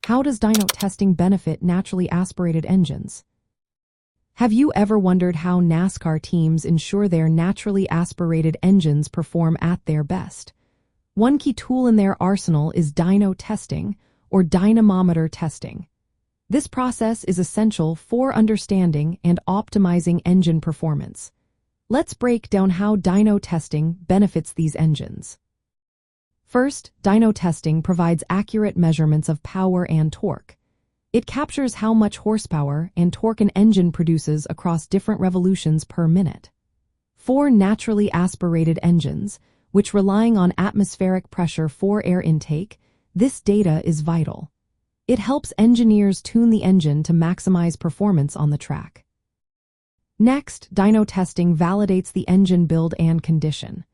How does dyno testing benefit naturally aspirated engines? Have you ever wondered how NASCAR teams ensure their naturally aspirated engines perform at their best? One key tool in their arsenal is dyno testing, or dynamometer testing. This process is essential for understanding and optimizing engine performance. Let's break down how dyno testing benefits these engines. First, dyno testing provides accurate measurements of power and torque. It captures how much horsepower and torque an engine produces across different revolutions per minute. For naturally aspirated engines, which relying on atmospheric pressure for air intake, this data is vital. It helps engineers tune the engine to maximize performance on the track. Next, dyno testing validates the engine build and condition.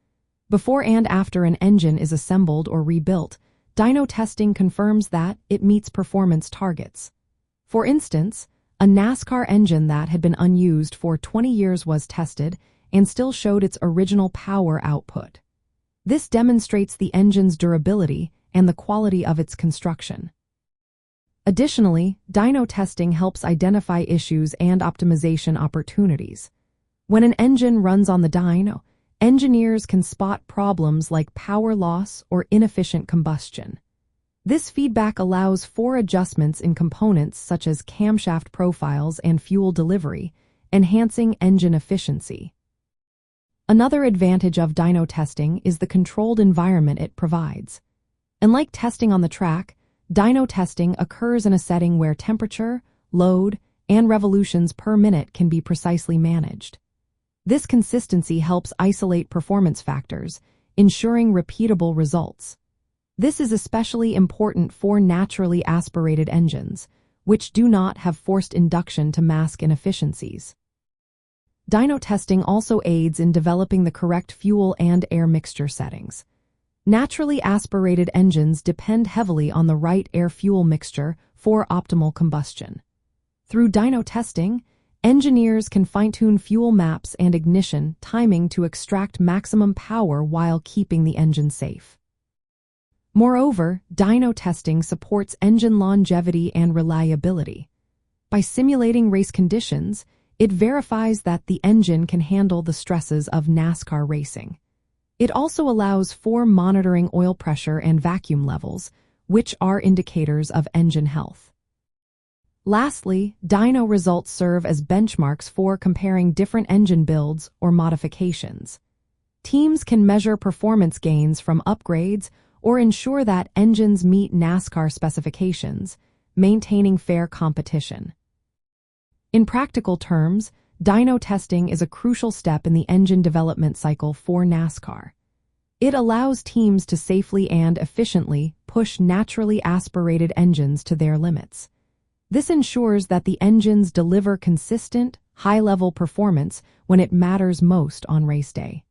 Before and after an engine is assembled or rebuilt, dyno testing confirms that it meets performance targets. For instance, a NASCAR engine that had been unused for 20 years was tested and still showed its original power output. This demonstrates the engine's durability and the quality of its construction. Additionally, dyno testing helps identify issues and optimization opportunities. When an engine runs on the dyno, engineers can spot problems like power loss or inefficient combustion. This feedback allows for adjustments in components such as camshaft profiles and fuel delivery, enhancing engine efficiency. Another advantage of dyno testing is the controlled environment it provides. Unlike testing on the track, dyno testing occurs in a setting where temperature, load, and revolutions per minute can be precisely managed. This consistency helps isolate performance factors, ensuring repeatable results. This is especially important for naturally aspirated engines, which do not have forced induction to mask inefficiencies. Dyno testing also aids in developing the correct fuel and air mixture settings. Naturally aspirated engines depend heavily on the right air-fuel mixture for optimal combustion. Through dyno testing, engineers can fine-tune fuel maps and ignition timing to extract maximum power while keeping the engine safe. Moreover, dyno testing supports engine longevity and reliability. By simulating race conditions, it verifies that the engine can handle the stresses of NASCAR racing. It also allows for monitoring oil pressure and vacuum levels, which are indicators of engine health. Lastly, dyno results serve as benchmarks for comparing different engine builds or modifications. Teams can measure performance gains from upgrades or ensure that engines meet NASCAR specifications, maintaining fair competition. In practical terms, dyno testing is a crucial step in the engine development cycle for NASCAR. It allows teams to safely and efficiently push naturally aspirated engines to their limits. This ensures that the engines deliver consistent, high-level performance when it matters most on race day.